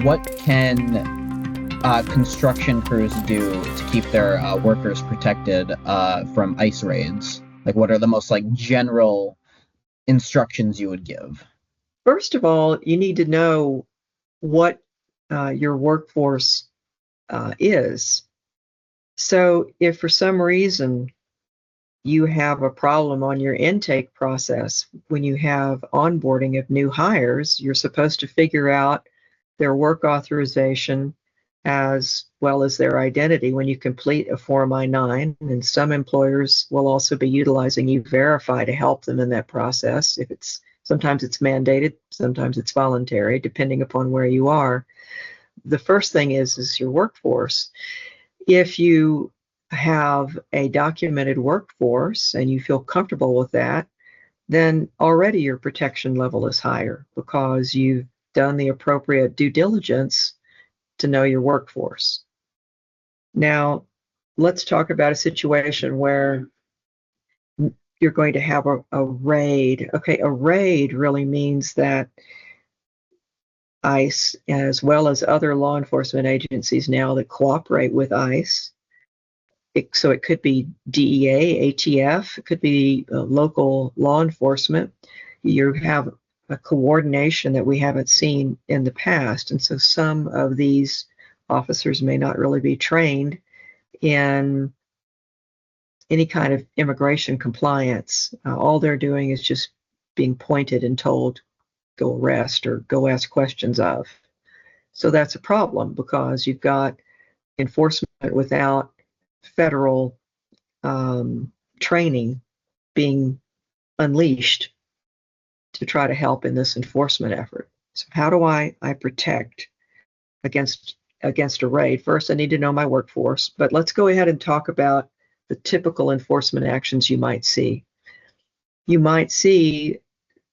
what can construction crews do to keep their workers protected from ICE raids? Like, what are the most general instructions you would give? First of all, you need to know what your workforce is. So if for some reason you have a problem on your intake process, when you have onboarding of new hires, you're supposed to figure out their work authorization as well as their identity when you complete a Form I-9. And some employers will also be utilizing E-Verify to help them in that process. Sometimes it's mandated, sometimes it's voluntary, depending upon where you are. The first thing is your workforce. If you have a documented workforce and you feel comfortable with that, then already your protection level is higher because you've done the appropriate due diligence to know your workforce. Now, let's talk about a situation where you're going to have a raid. Okay, a raid really means that ICE, as well as other law enforcement agencies now that cooperate with ICE, so it could be DEA, ATF, it could be local law enforcement. You have a coordination that we haven't seen in the past. And so some of these officers may not really be trained in any kind of immigration compliance. All they're doing is just being pointed and told, go arrest or go ask questions of. So that's a problem because you've got enforcement without federal training being unleashed to try to help in this enforcement effort. So how do I protect against a raid? First, I need to know my workforce, but let's go ahead and talk about the typical enforcement actions you might see. You might see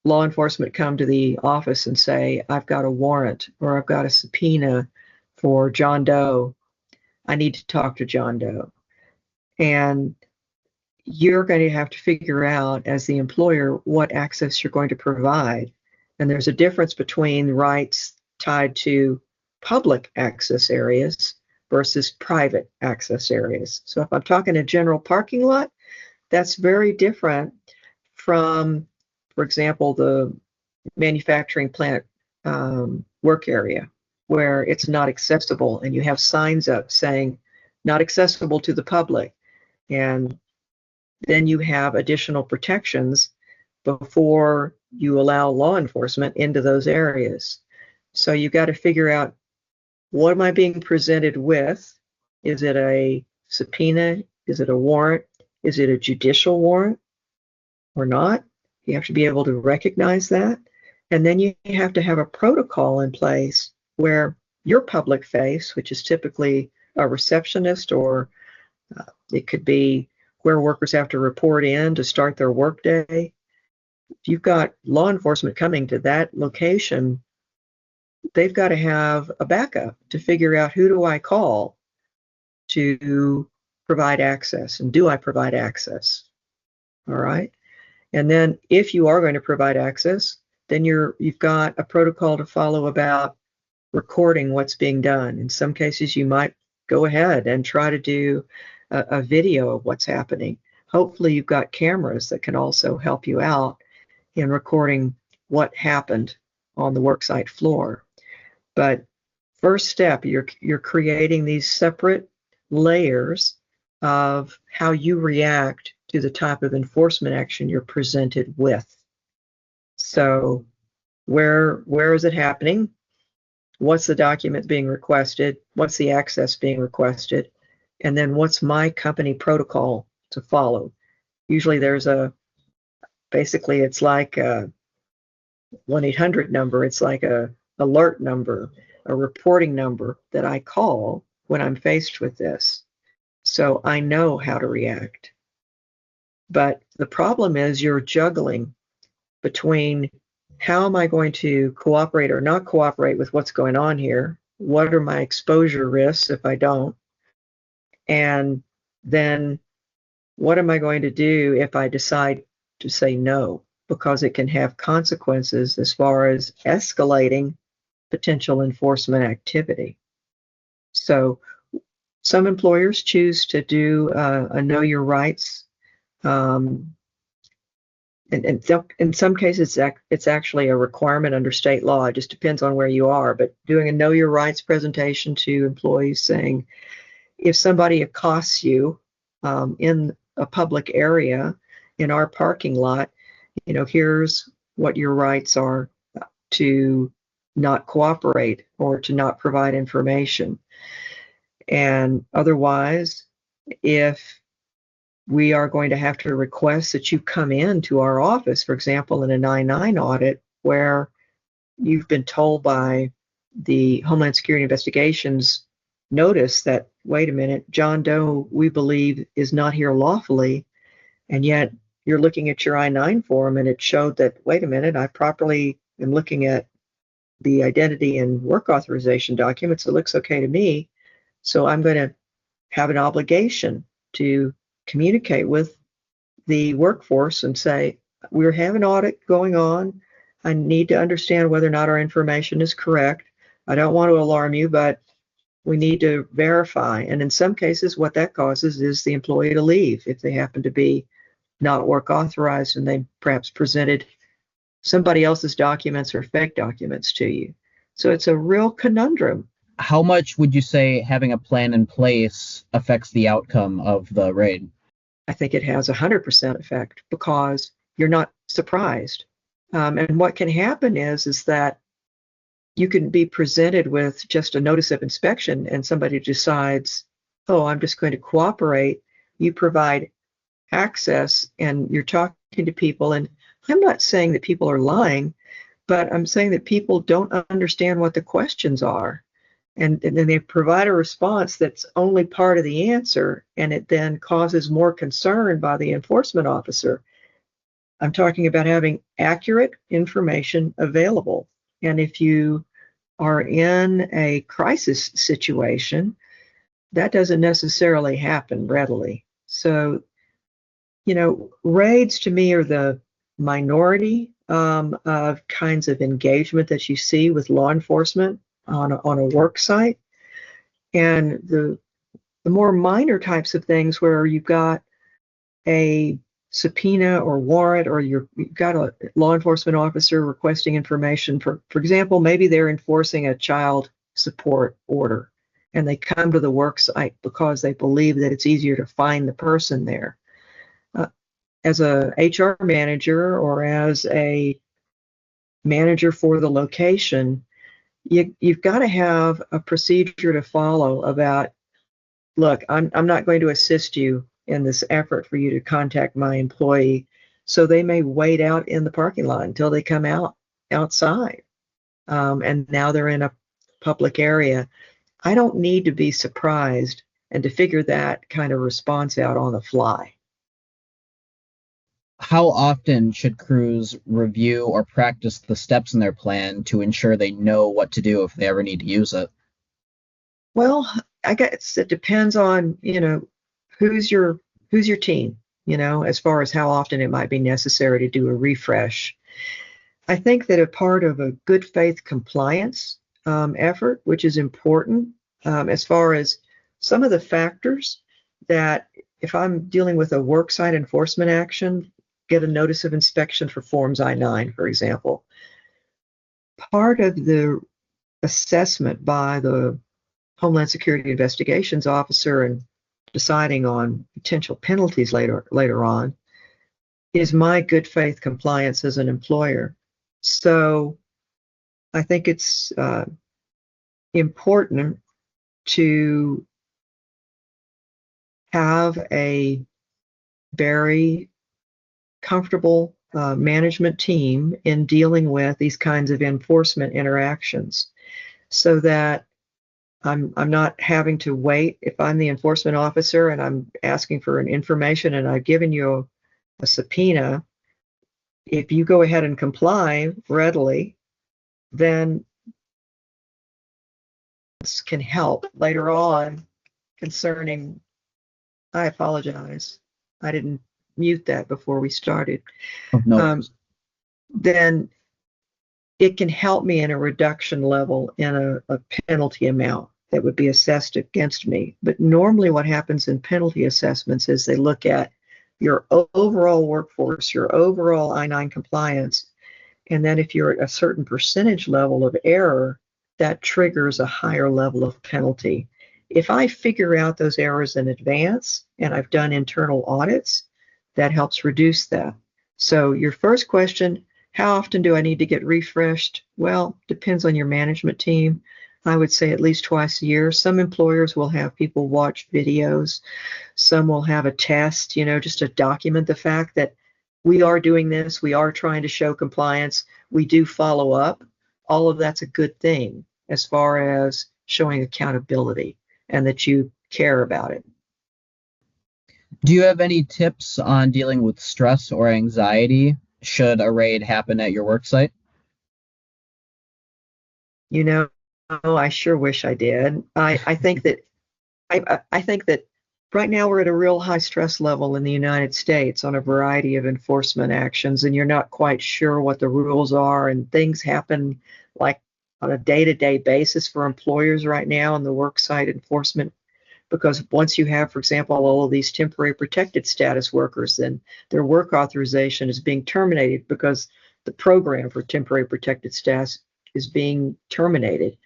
law enforcement come to the office and say, I've got a warrant or I've got a subpoena for John Doe. I need to talk to John Doe. And you're going to have to figure out as the employer what access you're going to provide. And there's a difference between rights tied to public access areas versus private access areas. So if I'm talking a general parking lot, that's very different from, for example, the manufacturing plant work area where it's not accessible and you have signs up saying not accessible to the public. And then you have additional protections before you allow law enforcement into those areas. So you've got to figure out, what am I being presented with? Is it a subpoena? Is it a warrant? Is it a judicial warrant or not? You have to be able to recognize that. And then you have to have a protocol in place where your public face, which is typically a receptionist, or it could be where workers have to report in to start their workday. If you've got law enforcement coming to that location, they've got to have a backup to figure out, who do I call to provide access, and do I provide access? All right. And then if you are going to provide access, then you've got a protocol to follow about recording what's being done. In some cases, you might go ahead and try to do a video of what's happening. Hopefully you've got cameras that can also help you out in recording what happened on the worksite floor. But first step, you're creating these separate layers of how you react to the type of enforcement action you're presented with. So where is it happening? What's the document being requested? What's the access being requested? And then what's my company protocol to follow? Usually there's basically it's like a 1-800 number. It's like a alert number, a reporting number that I call when I'm faced with this. So I know how to react. But the problem is you're juggling between, how am I going to cooperate or not cooperate with what's going on here? What are my exposure risks if I don't? And then what am I going to do if I decide to say no? Because it can have consequences as far as escalating potential enforcement activity. So some employers choose to do a know your rights. And in some cases, it's actually a requirement under state law. It just depends on where you are. But doing a know your rights presentation to employees saying, if somebody accosts you in a public area, in our parking lot, here's what your rights are to not cooperate or to not provide information. And otherwise, if we are going to have to request that you come in to our office, for example, in a 9-9 audit, where you've been told by the Homeland Security Investigations notice that, wait a minute, John Doe, we believe, is not here lawfully, and yet you're looking at your I-9 form and it showed that, wait a minute, I properly am looking at the identity and work authorization documents. It looks okay to me. So I'm going to have an obligation to communicate with the workforce and say, we're having an audit going on. I need to understand whether or not our information is correct. I don't want to alarm you, but we need to verify. And in some cases, what that causes is the employee to leave if they happen to be not work authorized and they perhaps presented somebody else's documents or fake documents to you. So it's a real conundrum. How much would you say having a plan in place affects the outcome of the raid? I think it has 100% effect because you're not surprised. And what can happen is that you can be presented with just a notice of inspection and somebody decides, oh, I'm just going to cooperate. You provide access and you're talking to people. And I'm not saying that people are lying, but I'm saying that people don't understand what the questions are. And then they provide a response that's only part of the answer, and it then causes more concern by the enforcement officer. I'm talking about having accurate information available. And if you are in a crisis situation, that doesn't necessarily happen readily. So, raids to me are the minority of kinds of engagement that you see with law enforcement on a work site. And the more minor types of things where you've got a subpoena or warrant, or you've got a law enforcement officer requesting information. For example, maybe they're enforcing a child support order and they come to the work site because they believe that it's easier to find the person there. As a HR manager or as a manager for the location, you've got to have a procedure to follow about, look, I'm not going to assist you in this effort for you to contact my employee. So they may wait out in the parking lot until they come outside. And now they're in a public area. I don't need to be surprised and to figure that kind of response out on the fly. How often should crews review or practice the steps in their plan to ensure they know what to do if they ever need to use it? Well, I guess it depends on, who's your team, as far as how often it might be necessary to do a refresh. I think that a part of a good faith compliance effort, which is important, as far as some of the factors that if I'm dealing with a worksite enforcement action, get a notice of inspection for Forms I-9, for example. Part of the assessment by the Homeland Security Investigations officer and deciding on potential penalties later on is my good faith compliance as an employer. So I think it's important to have a very comfortable management team in dealing with these kinds of enforcement interactions, so that I'm not having to wait. If I'm the enforcement officer and I'm asking for an information and I've given you a subpoena, if you go ahead and comply readily, then this can help later on concerning, I apologize, I didn't mute that before we started. Oh, no. Then it can help me in a reduction level in a penalty amount that would be assessed against me. But normally what happens in penalty assessments is they look at your overall workforce, your overall I-9 compliance, and then if you're at a certain percentage level of error, that triggers a higher level of penalty. If I figure out those errors in advance and I've done internal audits, that helps reduce that. So your first question, how often do I need to get refreshed? Well, depends on your management team. I would say at least twice a year. Some employers will have people watch videos. Some will have a test, just to document the fact that we are doing this. We are trying to show compliance. We do follow up. All of that's a good thing as far as showing accountability and that you care about it. Do you have any tips on dealing with stress or anxiety should a raid happen at your work site? I sure wish I did. I think that I think that right now we're at a real high stress level in the United States on a variety of enforcement actions, and you're not quite sure what the rules are, and things happen like on a day-to-day basis for employers right now in the worksite enforcement. Because once you have, for example, all of these temporary protected status workers, then their work authorization is being terminated because the program for temporary protected status is being terminated.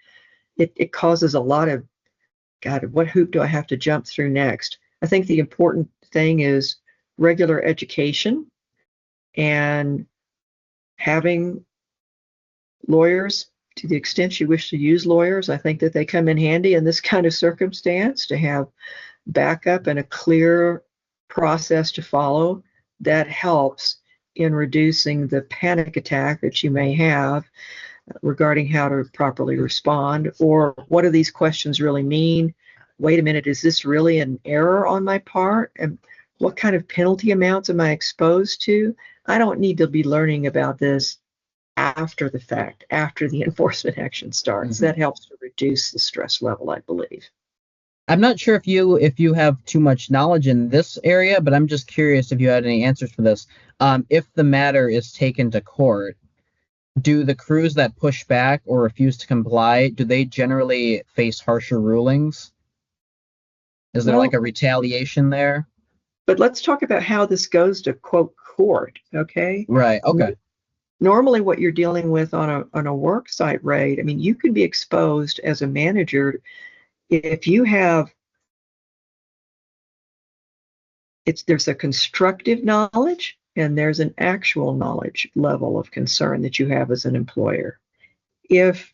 It causes a lot of, God, what hoop do I have to jump through next? I think the important thing is regular education and having lawyers to the extent you wish to use lawyers. I think that they come in handy in this kind of circumstance to have backup and a clear process to follow. That helps in reducing the panic attack that you may have regarding how to properly respond, or what do these questions really mean? Wait a minute, is this really an error on my part? And what kind of penalty amounts am I exposed to? I don't need to be learning about this after the fact, after the enforcement action starts. That helps to reduce the stress level, I believe. I'm not sure if you have too much knowledge in this area, but I'm just curious if you had any answers for this. If the matter is taken to court, do the crews that push back or refuse to comply, do they generally face harsher rulings? Is there like a retaliation there? But let's talk about how this goes to quote court, okay? Right. Okay. Normally what you're dealing with on a work site raid, I mean, you can be exposed as a manager if you have there's a constructive knowledge and there's an actual knowledge level of concern that you have as an employer. If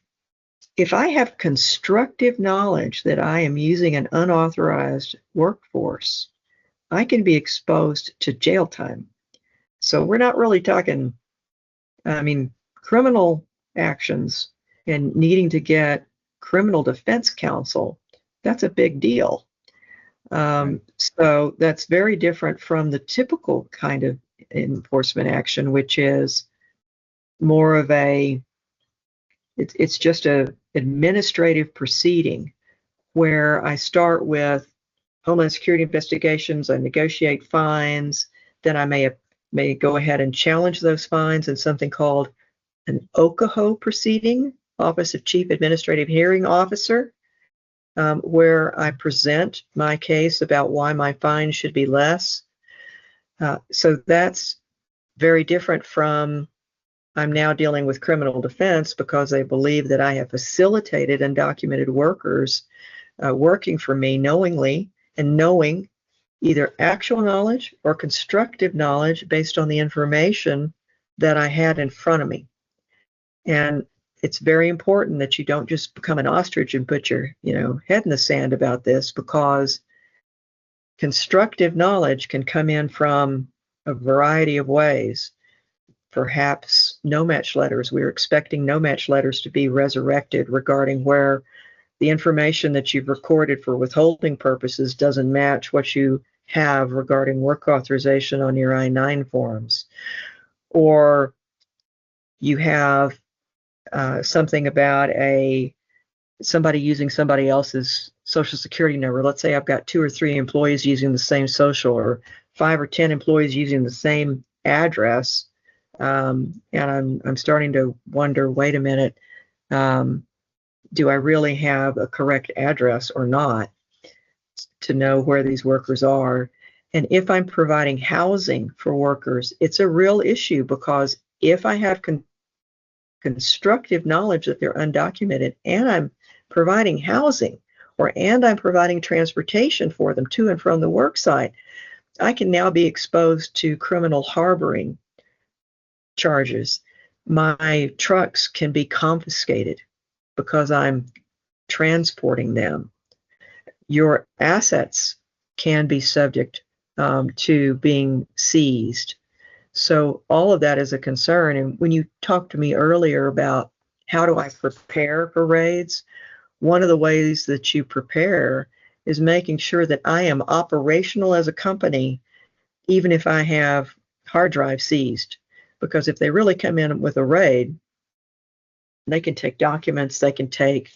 I have constructive knowledge that I am using an unauthorized workforce, I can be exposed to jail time. So we're not really talking, criminal actions and needing to get criminal defense counsel, that's a big deal. So that's very different from the typical kind of enforcement action, which is more of it's just a administrative proceeding where I start with Homeland Security investigations, I negotiate fines, then I may go ahead and challenge those fines in something called an OCAHO proceeding, Office of Chief Administrative Hearing Officer, where I present my case about why my fine should be less. So that's very different from I'm now dealing with criminal defense because they believe that I have facilitated undocumented workers working for me knowingly and knowing either actual knowledge or constructive knowledge based on the information that I had in front of me. And it's very important that you don't just become an ostrich and put your head in the sand about this, because constructive knowledge can come in from a variety of ways. Perhaps no-match letters. We're expecting no-match letters to be resurrected regarding where the information that you've recorded for withholding purposes doesn't match what you have regarding work authorization on your I-9 forms. Or you have something about somebody using somebody else's social security number. Let's say I've got 2 or 3 employees using the same social, or 5 or 10 employees using the same address. And I'm starting to wonder, wait a minute, do I really have a correct address or not to know where these workers are? And if I'm providing housing for workers, it's a real issue, because if I have constructive knowledge that they're undocumented and I'm providing housing and I'm providing transportation for them to and from the work site, I can now be exposed to criminal harboring charges. My trucks can be confiscated because I'm transporting them. Your assets can be subject to being seized. So all of that is a concern. And when you talked to me earlier about how do I prepare for raids, one of the ways that you prepare is making sure that I am operational as a company, even if I have hard drives seized. Because if they really come in with a raid, they can take documents, they can take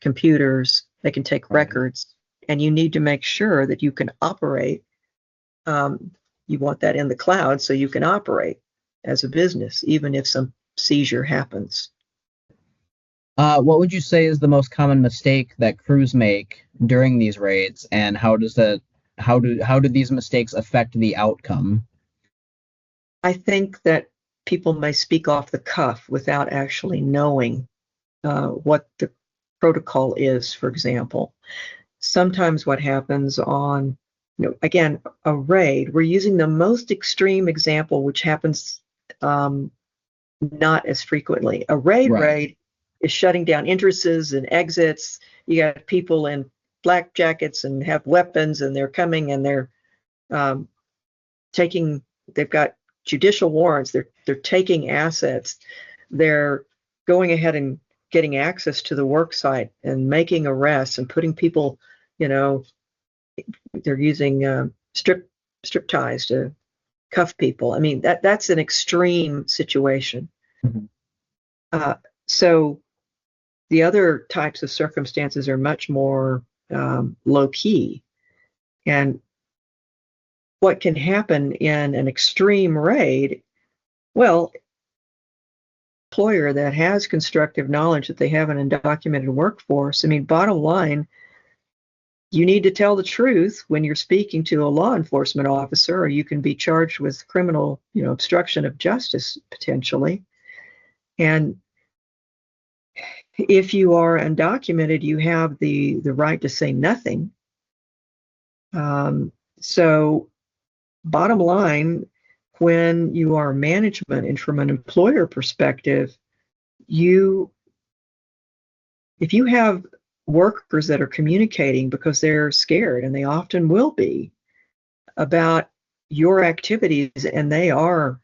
computers, they can take records, and you need to make sure that you can operate. You want that in the cloud so you can operate as a business, even if some seizure happens. What would you say is the most common mistake that crews make during these raids, and how do these mistakes affect the outcome? I think that people may speak off the cuff without actually knowing what the protocol is, for example. Sometimes what happens on, again, a raid, we're using the most extreme example, which happens not as frequently. A raid is shutting down entrances and exits. You got people in flak jackets and have weapons, and they're coming and they're they've got judicial warrants. They're taking assets. They're going ahead and getting access to the work site and making arrests and putting people, they're using strip ties to cuff people. I mean, that's an extreme situation. Mm-hmm. So the other types of circumstances are much more low key. And what can happen in an extreme raid, well, employer that has constructive knowledge that they have an undocumented workforce, I mean, bottom line, you need to tell the truth when you're speaking to a law enforcement officer, or you can be charged with criminal, obstruction of justice potentially. And if you are undocumented, you have the right to say nothing. So bottom line, when you are management and from an employer perspective, if you have workers that are communicating because they're scared, and they often will be, about your activities, and they are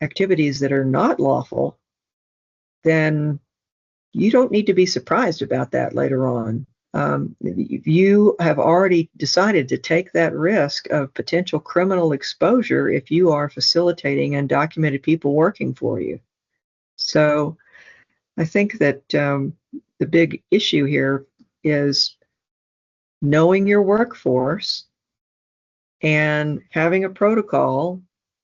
activities that are not lawful, then you don't need to be surprised about that later on. You have already decided to take that risk of potential criminal exposure if you are facilitating undocumented people working for you. So I think that the big issue here is knowing your workforce and having a protocol.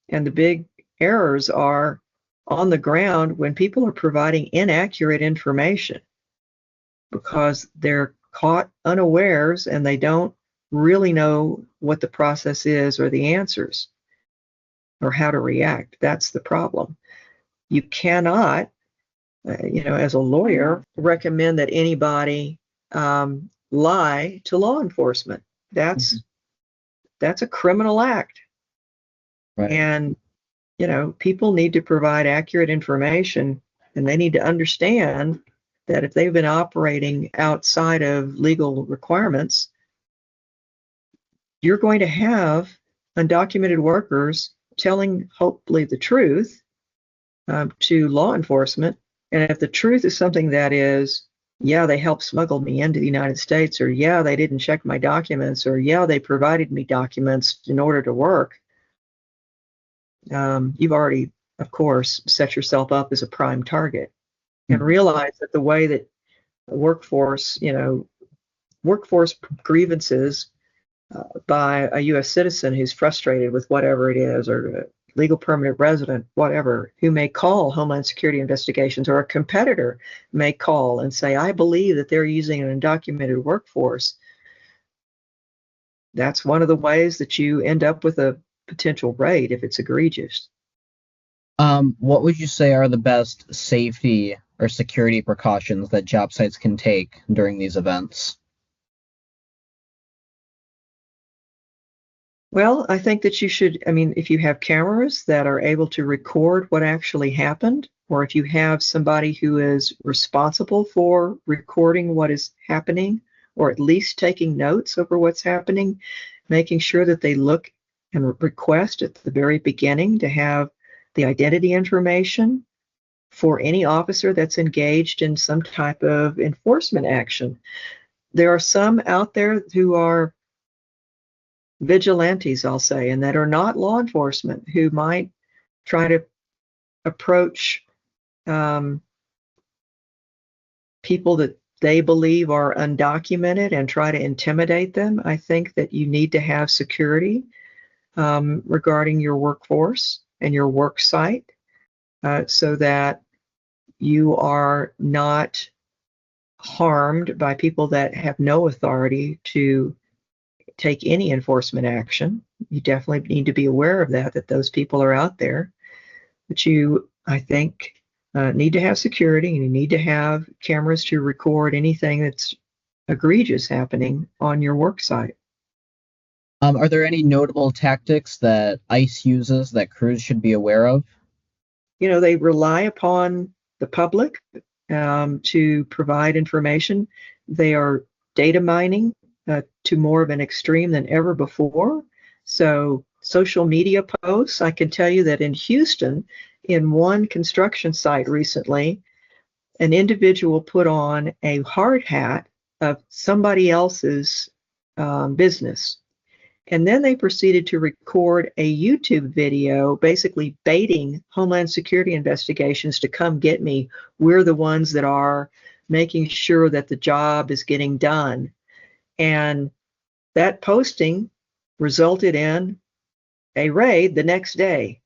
And the big errors are on the ground when people are providing inaccurate information because they're caught unawares and they don't really know what the process is or the answers or how to react. That's the problem. You cannot, as a lawyer, recommend that anybody lie to law enforcement. That's a criminal act. Right. And, people need to provide accurate information, and they need to understand that if they've been operating outside of legal requirements, you're going to have undocumented workers telling, hopefully, the truth to law enforcement. And if the truth is something that is, yeah, they helped smuggle me into the United States, or yeah, they didn't check my documents, or yeah, they provided me documents in order to work, you've already, of course, set yourself up as a prime target. And realize that the way that workforce grievances by a U.S. citizen who's frustrated with whatever it is, or legal permanent resident, whatever, who may call Homeland Security investigations, or a competitor may call and say, I believe that they're using an undocumented workforce. That's one of the ways that you end up with a potential raid if it's egregious. What would you say are the best safety or security precautions that job sites can take during these events? Well, I think that you should, if you have cameras that are able to record what actually happened, or if you have somebody who is responsible for recording what is happening, or at least taking notes over what's happening, making sure that they look and request at the very beginning to have the identity information for any officer that's engaged in some type of enforcement action. There are some out there who are vigilantes, I'll say, and that are not law enforcement, who might try to approach people that they believe are undocumented and try to intimidate them. I think that you need to have security regarding your workforce and your work site so that you are not harmed by people that have no authority to take any enforcement action. You definitely need to be aware of that those people are out there. But you, I think, need to have security, and you need to have cameras to record anything that's egregious happening on your work site. Are there any notable tactics that ICE uses that crews should be aware of? They rely upon the public to provide information. They are data mining to more of an extreme than ever before. So social media posts, I can tell you that in Houston, in one construction site recently, an individual put on a hard hat of somebody else's business. And then they proceeded to record a YouTube video basically baiting Homeland Security investigations to come get me. We're the ones that are making sure that the job is getting done. And that posting resulted in a raid the next day.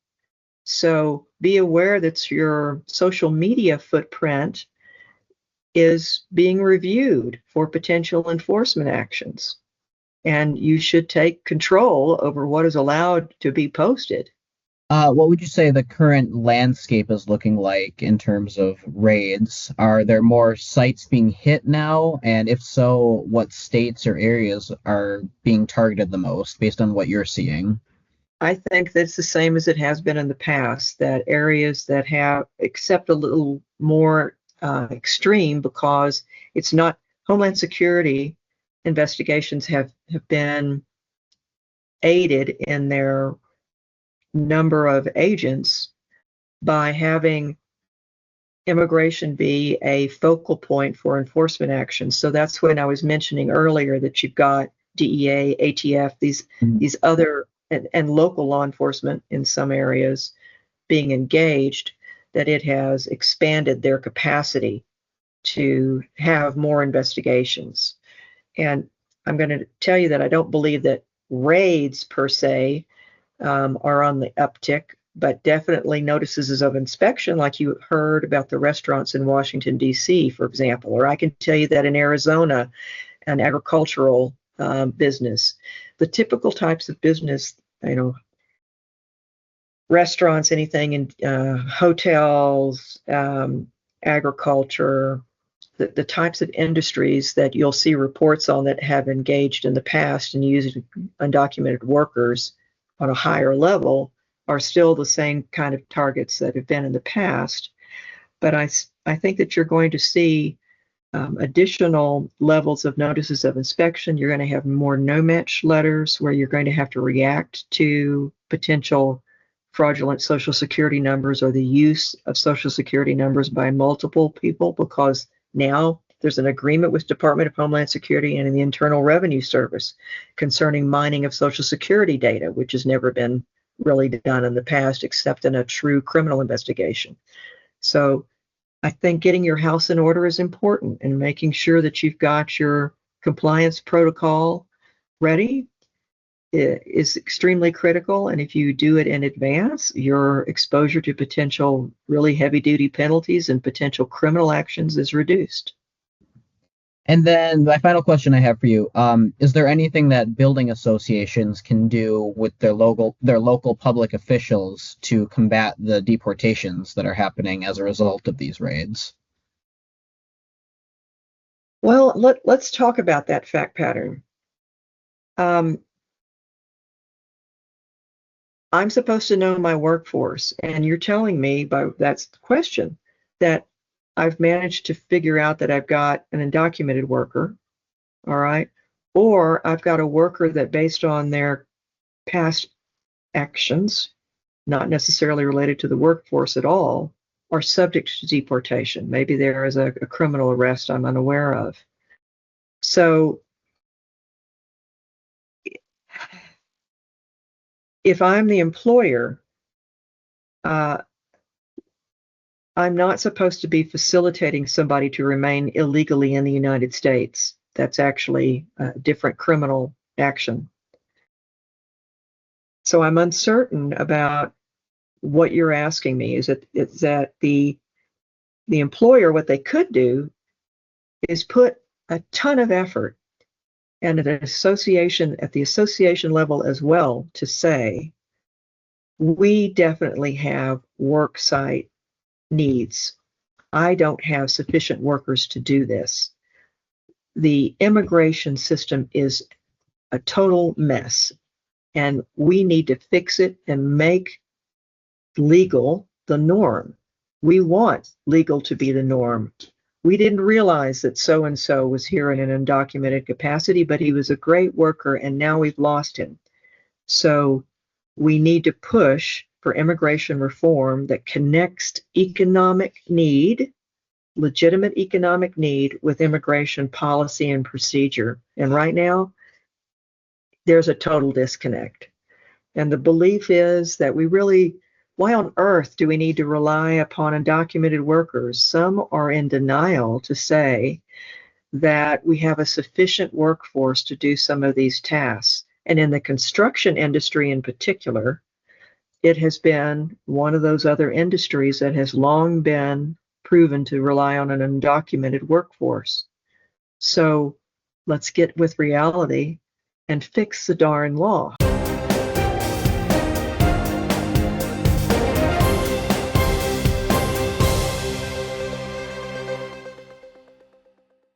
So be aware that your social media footprint is being reviewed for potential enforcement actions. And you should take control over what is allowed to be posted. What would you say the current landscape is looking like in terms of raids? Are there more sites being hit now? And if so, what states or areas are being targeted the most based on what you're seeing? I think that's the same as it has been in the past, that areas that have, except a little more extreme, because it's not Homeland Security investigations have been aided in their number of agents by having immigration be a focal point for enforcement actions. So that's when I was mentioning earlier that you've got DEA, ATF, these other and local law enforcement in some areas being engaged, that it has expanded their capacity to have more investigations. And I'm going to tell you that I don't believe that raids per se are on the uptick, but definitely notices of inspection, like you heard about the restaurants in Washington, D.C., for example. Or I can tell you that in Arizona, an agricultural business, the typical types of business, restaurants, anything in hotels, agriculture, the types of industries that you'll see reports on that have engaged in the past and used undocumented workers on a higher level are still the same kind of targets that have been in the past. But I think that you're going to see additional levels of notices of inspection. You're going to have more no-match letters where you're going to have to react to potential fraudulent Social Security numbers or the use of Social Security numbers by multiple people, because now there's an agreement with Department of Homeland Security and the Internal Revenue Service concerning mining of Social Security data, which has never been really done in the past except in a true criminal investigation. So I think getting your house in order is important, and making sure that you've got your compliance protocol ready is extremely critical. And if you do it in advance, your exposure to potential really heavy-duty penalties and potential criminal actions is reduced. And then my final question I have for you, is there anything that building associations can do with their local public officials to combat the deportations that are happening as a result of these raids? Well, let's talk about that fact pattern. I'm supposed to know my workforce, and you're telling me, that's the question, that I've managed to figure out that I've got an undocumented worker, all right, or I've got a worker that, based on their past actions, not necessarily related to the workforce at all, are subject to deportation. Maybe there is a criminal arrest I'm unaware of. So if I'm the employer, I'm not supposed to be facilitating somebody to remain illegally in the United States. That's actually a different criminal action. So I'm uncertain about what you're asking me. Is that the employer, what they could do is put a ton of effort, and at the association level as well, to say, we definitely have work site needs. I don't have sufficient workers to do this. The immigration system is a total mess, and we need to fix it and make legal the norm. We want legal to be the norm. We didn't realize that so-and-so was here in an undocumented capacity, but he was a great worker, and now we've lost him. So we need to push for immigration reform that connects economic need, legitimate economic need, with immigration policy and procedure. And right now, there's a total disconnect. And the belief is that why on earth do we need to rely upon undocumented workers? Some are in denial to say that we have a sufficient workforce to do some of these tasks. And in the construction industry in particular, it has been one of those other industries that has long been proven to rely on an undocumented workforce. So let's get with reality and fix the darn law.